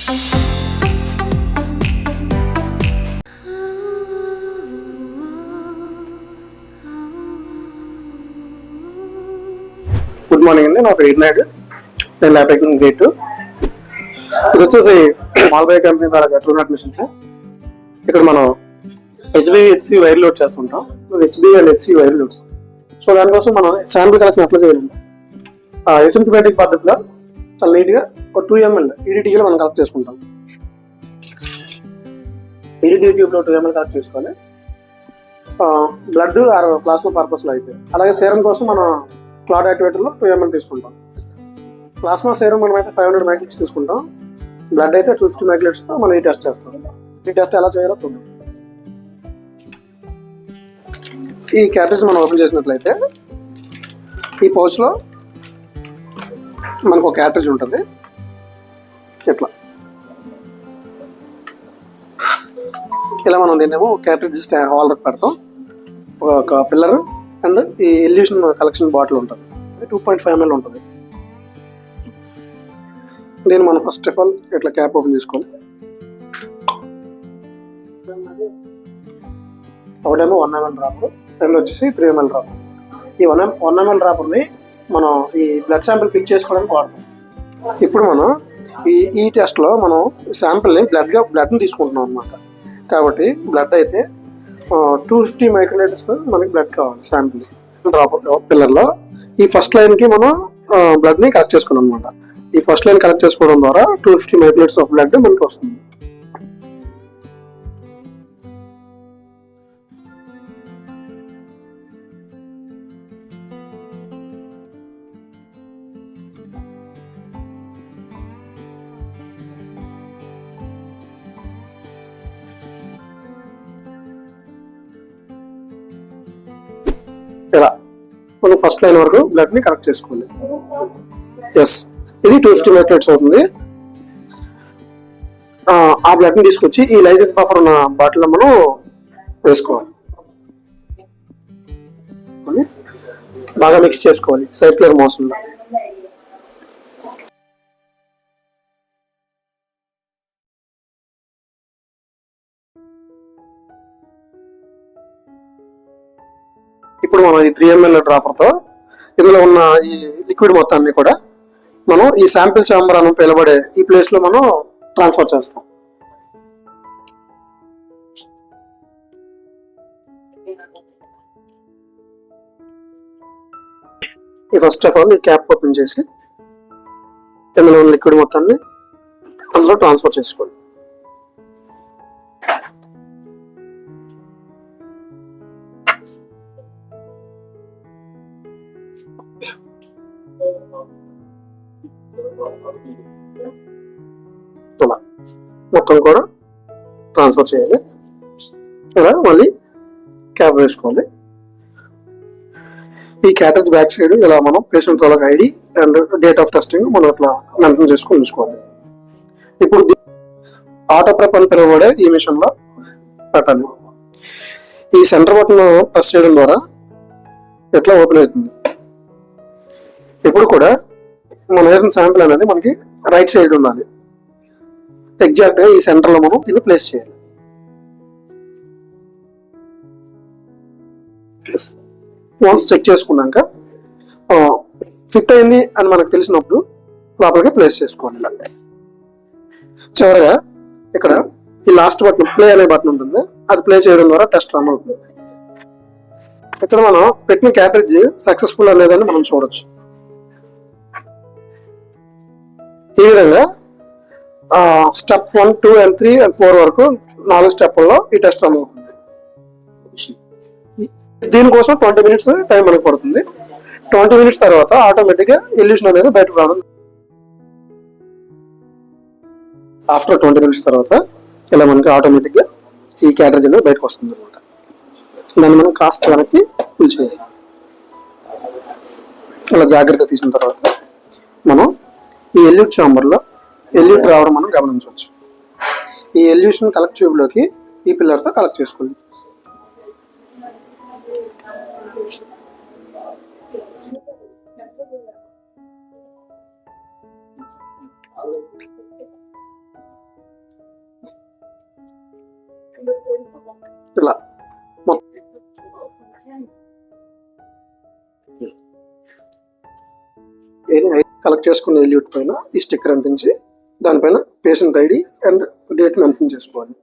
Good morning అండి, నా పేరు నాయుడు. నేను ల్యాబ్ టెక్నిక్ గేట్. ఇది వచ్చేసి మాల్బై కంపెనీ ద్వారా ట్రూ నాట్ మిషన్స్. ఇక్కడ మనం హెచ్బి హెచ్సి వైర్ లోడ్ చేస్తుంటాం. HB and HC wire loads. So దానికోసం మనం శాంపుల్ కలెక్షన్ అప్లై చేయాలి. ఎసిమ్టమాటిక్ పద్ధతిలో చాలా నీట్గా ఒక 2 ml ఈడిటీలో మనం కలెక్ట్ చేసుకుంటాం. ఈడిటీ ట్యూబ్లో 2 ml కలెక్ట్ చేసుకోవాలి. బ్లడ్ ప్లాస్మా పర్పస్లో అయితే, అలాగే సేరం కోసం మనం క్లాట్ యాక్టివేటర్లో 2 ml తీసుకుంటాం. ప్లాస్మా సేరం మనం అయితే 500 మైక్రోలిట్స్ తీసుకుంటాం. బ్లడ్ అయితే 250 మైక్రోలిట్స్తో మనం ఈ టెస్ట్ చేస్తాం. ఈ టెస్ట్ ఎలా చేయాలో చూద్దాం. ఈ క్యాటరేజ్ మనం ఓపెన్ చేసినట్లయితే ఈ పౌచ్లో మనకు ఒక క్యాటరేజ్ ఉంటుంది. ఇట్లా ఇలా మనం దీన్నేమో క్యాటరేజ్ హోల్డర్ పెడతాం. ఒక పిల్లర్ అండ్ ఈ ఎల్యూషన్ కలెక్షన్ బాటిల్ ఉంటుంది. 2.5 ml ఉంటుంది. దీన్ని మనం ఫస్ట్ ఆఫ్ ఆల్ ఇట్లా క్యాప్ ఓపెన్ చేసుకోవాలి. ఒకటేమో 1 ml డ్రాపర్, రెండు వచ్చేసి 3 ml డ్రాపర్. ఈ 1 ml డ్రాపర్ని మనం ఈ బ్లడ్ శాంపిల్ పిక్ చేసుకోవడానికి వాడతాం. ఇప్పుడు మనం ఈ టెస్ట్లో మనం శాంపిల్ని బ్లడ్ని తీసుకుంటున్నాం అనమాట. కాబట్టి బ్లడ్ అయితే 250 మైక్రోలీటర్స్ మనకి బ్లడ్ కావాలి. శాంపిల్ డ్రాపర్ పిల్లర్లో ఈ ఫస్ట్ లైన్కి మనం బ్లడ్ని కలెక్ట్ చేసుకున్నాం అనమాట. ఈ ఫస్ట్ లైన్ కలెక్ట్ చేసుకోవడం ద్వారా 250 మైక్రోలీటర్స్ ఆఫ్ బ్లడ్ మనకి వస్తుంది. ఇలా మనం ఫస్ట్ లైన్ వరకు బ్లడ్ ని కలెక్ట్ చేసుకోవాలి. ఎస్, ఇది 250 మైక్రోలీటర్స్ అవుతుంది. ఆ బ్లడ్ ని తీసుకొచ్చి ఈ లైసిస్ బఫర్ ఉన్న బాటిల్ లో మనం వేసుకోవాలి. బాగా మిక్స్ చేసుకోవాలి సర్క్యులర్ మోషన్ లో. ఇప్పుడు మనం ఈ 3 ml డ్రాపర్తో ఇందులో ఉన్న ఈ లిక్విడ్ మొత్తాన్ని కూడా మనం ఈ శాంపిల్ చాంబర్ అని పిలబడే ఈ ప్లేస్లో మనం ట్రాన్స్ఫర్ చేస్తాం. ఈ ఫస్ట్ ఆఫ్ ఆల్ ఈ క్యాప్ ఓపెన్ చేసి ఇందులో ఉన్న లిక్విడ్ మొత్తాన్ని అందులో ట్రాన్స్ఫర్ చేసుకోండి. ఇలా మొత్తం కూడా ట్రాన్స్ఫర్ చేయాలి. ఇలా మళ్ళీ క్యాప్ వేసుకోవాలి. ఈ క్యాటరేజ్ బ్యాక్ సైడ్ ఇలా మనం పేషెంట్ వాళ్ళకి ID and date of testing మనం అట్లా మెన్షన్ చేసుకొని ఉంచుకోవాలి. ఇప్పుడు ఆటో ప్రెప్ అని పిలువబడే ఈ మిషన్ లో పెట్టాలి. ఈ సెంటర్ బటన్ ప్రెస్ చేయడం ద్వారా ఎట్లా ఓపెన్ అవుతుంది. ఇప్పుడు కూడా మనం వేసిన శాంపిల్ అనేది మనకి రైట్ సైడ్ ఉండాలి. ఎగ్జాక్ట్ గా ఈ సెంటర్ లో మనం దీన్ని ప్లేస్ చేయాలి. వన్స్ చెక్ చేసుకున్నాక ఫిట్ అయింది అని మనకు తెలిసినప్పుడు లోపలికి ప్లేస్ చేసుకోవాలి. ఇలా చివరిగా ఇక్కడ ఈ లాస్ట్ బటన్ ప్లే అనే బటన్ ఉంటుంది. అది ప్లే చేయడం ద్వారా టెస్ట్ రన్ అవుతుంది. ఇక్కడ మనం పెట్టిన క్యాటరేజ్ సక్సెస్ఫుల్ లేదని మనం చూడొచ్చు. ఈ విధంగా స్టెప్ 1, 2 and 3 and 4 వరకు 4 స్టెప్పుల్లో ఈ టెస్ట్ రన్ అవుతుంది. దీనికోసం 20 minutes టైం మనకు పడుతుంది. 20 minutes తర్వాత ఆటోమేటిక్గా ఎల్యూషన్ అనేది బయటకు రావడం. ఆఫ్టర్ 20 minutes తర్వాత ఇలా మనకి ఆటోమేటిక్గా ఈ క్యాటరేజ్ అనేది బయటకు వస్తుంది అనమాట. దాన్ని మనం కాస్త వెనక్కి ఫిల్ చేయాలి. ఇలా జాగ్రత్త తీసిన తర్వాత మనం ఈ ఎల్యూట్ చాంబర్లో ఎల్యూట్ రావడం మనం గమనించవచ్చు. ఈ ఎల్యూషన్ కలెక్ట్ ట్యూబ్లోకి ఈ పిల్లర్తో కలెక్ట్ చేసుకోండి. ఇలా కలెక్ట్ చేసుకున్న ఎల్యూట్ పైన ఈ స్టిక్కర్ అంటించి దానిపైన patient ID and date mention చేసుకోవాలి.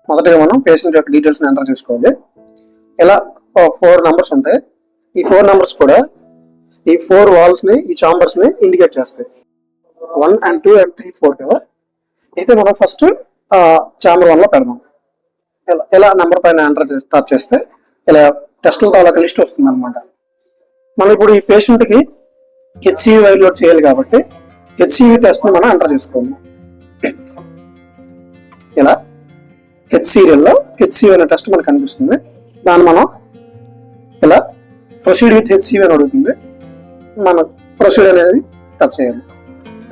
మొదటగా మనం పేషెంట్ యొక్క డీటెయిల్స్ ఎంటర్ చేసుకోవాలి. ఇలా 4 నెంబర్స్ ఉంటాయి. ఈ 4 నెంబర్స్ కూడా ఈ 4 వాల్స్ ని, ఈ చాంబర్స్ ని ఇండికేట్ చేస్తాయి. 1 and 2 and 3 4 కదా. అయితే మనం ఫస్ట్ చాంబర్ 1 లో పెడదాం. ఇలా నెంబర్ పైన ఎంటర్ టచ్ చేస్తే ఇలా టెస్టుల తాలూకా లిస్ట్ వస్తుంది అనమాట. మనం ఇప్పుడు ఈ పేషెంట్ కి హెచ్సివి వైర్ లోడ్ చేయాలి కాబట్టి హెచ్సివి టెస్ట్ ని మనం ఎంటర్ చేసుకోవాలి. ఇలా హెచ్ సీరియల్లో హెచ్సివి అనే టెస్ట్ మనకు కనిపిస్తుంది. దాన్ని మనం ఇలా ప్రొసీడ్ విత్ హెచ్సివి అని అడుగుతుంది. మనం ప్రొసీడ్ అనేది టచ్ చేయాలి.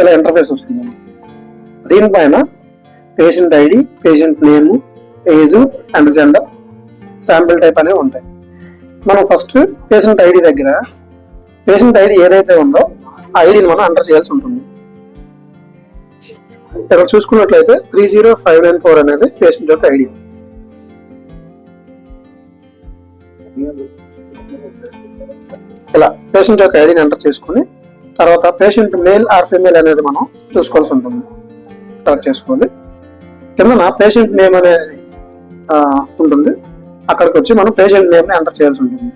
ఇలా ఇంటర్ఫేస్ వస్తుంది. దీనిపైన patient ID, patient name, age and gender, sample type అనేవి ఉంటాయి. మనం ఫస్ట్ పేషెంట్ ఐడి దగ్గర పేషెంట్ ఐడి ఏదైతే ఉందో ఆ ఐడిని మనం ఎంటర్ చేయాల్సి ఉంటుంది. ఇక్కడ చూసుకున్నట్లయితే 30594 అనేది పేషెంట్ యొక్క ఐడి. ఇలా పేషెంట్ యొక్క ఐడిని ఎంటర్ చేసుకుని తర్వాత పేషెంట్ మేల్ ఆర్ ఫీమేల్ అనేది మనం చూసుకోవాల్సి ఉంటుంది. కరెక్ట్ చేసుకోవాలి. కింద పేషెంట్ నేమ్ అనేది ఉంటుంది. అక్కడికి వచ్చి మనం పేషెంట్ నేమ్ ని ఎంటర్ చేయాల్సి ఉంటుంది.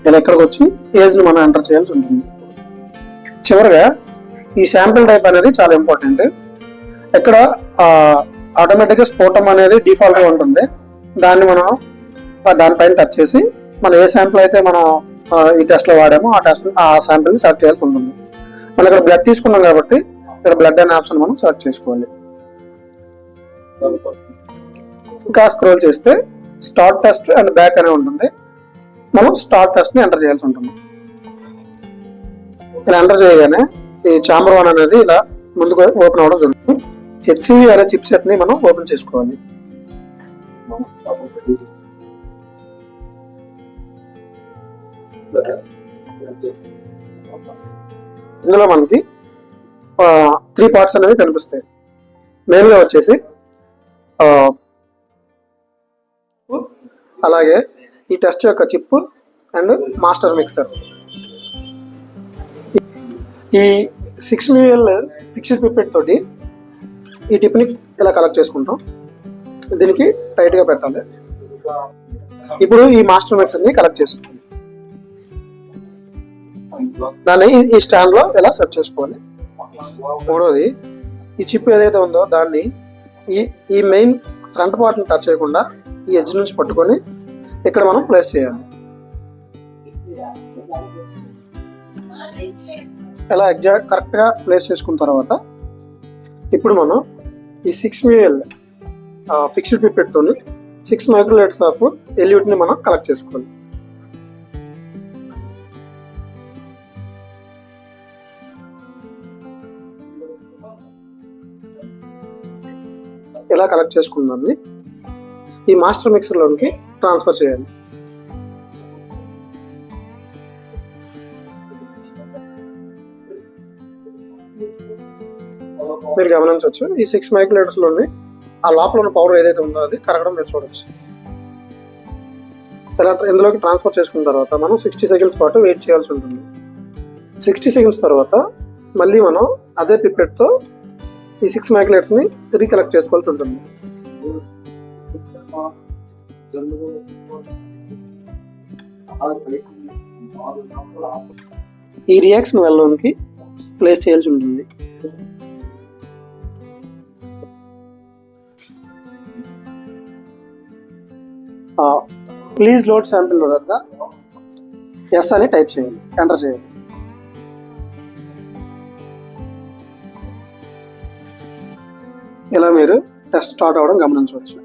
ఇలా ఇక్కడికి వచ్చి ఏజ్ ని మనం ఎంటర్ చేయాల్సి ఉంటుంది. చివరిగా ఈ శాంపిల్ టైప్ అనేది చాలా ఇంపార్టెంట్. ఇక్కడ ఆటోమేటిక్ గా స్ఫోటం అనేది డిఫాల్ట్ గా ఉంటుంది. దాన్ని మనం దానిపైన టచ్ చేసి మనం ఏ శాంపిల్ అయితే మనం ఈ టెస్ట్ లో వాడామో ఆ శాంపిల్ ని సెలెక్ట్ చేయాల్సి ఉంటుంది. మనం ఇక్కడ బ్లడ్ తీసుకున్నాం కాబట్టి ఇక్కడ బ్లడ్ అనే ఆప్షన్ మనం సెలెక్ట్ చేసుకోవాలి. ఇంకా స్క్రోల్ చేస్తే స్టార్ట్ టెస్ట్ అండ్ బ్యాక్ అనే ఉంటుంది. మనం స్టార్ట్ టెస్ట్ ని ఎంటర్ చేయాల్సి ఉంటుంది. ఇలా ఎంటర్ చేయగానే ఈ చాంబర్ 1 అనేది ఇలా ముందుకు ఓపెన్ అవ్వడం జరుగుతుంది. హెచ్సివి అనే చిప్ సెట్ ని మనం ఓపెన్ చేసుకోవాలి. ఇందులో మనకి 3 పార్ట్స్ అనేవి కనిపిస్తాయి. మెయిన్ గా వచ్చేసి అలాగే ఈ టెస్ట్ యొక్క చిప్ అండ్ మాస్టర్ మిక్సర్. ఈ 6 mm ఫిక్స్డ్ పిపెట్ తోటి ఈ టిప్ ని ఇలా కలెక్ట్ చేసుకుంటాం. దీనికి టైట్ గా పెట్టాలి. ఇప్పుడు ఈ మాస్టర్ మిక్సర్ ని కలెక్ట్ చేసుకోవాలి. దాన్ని ఈ స్టాండ్ లో ఇలా సెట్ చేసుకోవాలి. మూడోది ఈ చిప్ ఏదైతే ఉందో దాన్ని ఈ మెయిన్ ఫ్రంట్ పార్ట్ ని టచ్ చేయకుండా ఈ ఎడ్జ్ నుంచి పట్టుకొని ఇక్కడ మనం ప్లేస్ చేయాలి. ఇలా ఎగ్జాక్ట్ కరెక్ట్ గా ప్లేస్ చేసుకున్న తర్వాత ఇప్పుడు మనం ఈ 6 mm ఫిక్స్డ్ పిపెట్ తోని 6 మైక్రోలీటర్స్ ఆఫ్ ఎల్యూట్ ని మనం కలెక్ట్ చేసుకోవాలి. ఇలా కలెక్ట్ చేసుకున్నాన్ని ఈ మాస్టర్ మిక్సర్ లోనికి ట్రాన్స్ఫర్ చేయాలి. మీరు గమనించవచ్చు ఈ 6 మైక్రోలీటర్స్ లోని ఆ లోపల ఉన్న పవర్ ఏదైతే ఉందో అది కరగడం మీరు చూడవచ్చు. ఇలా ఇందులోకి ట్రాన్స్ఫర్ చేసుకున్న తర్వాత మనం 60 సెకండ్స్ పాటు వెయిట్ చేయాల్సి ఉంటుంది. 60 సెకండ్స్ తర్వాత మళ్ళీ మనం అదే పిపెట్ తో ఈ 6 మైక్రోలీటర్స్ ని రీకలెక్ట్ చేసుకోవాల్సి ఉంటుంది. ఈ రియాక్షన్ వెల్లోనికి ప్లేస్ చేయాల్సి ఉంటుంది. ప్లీజ్ లోడ్ శాంపిల్ వద్ద ఎస్ అని టైప్ చేయాలి, ఎంటర్ చేయాలి. ఇలా మీరు టెస్ట్ స్టార్ట్ అవ్వడం గమనించవచ్చు.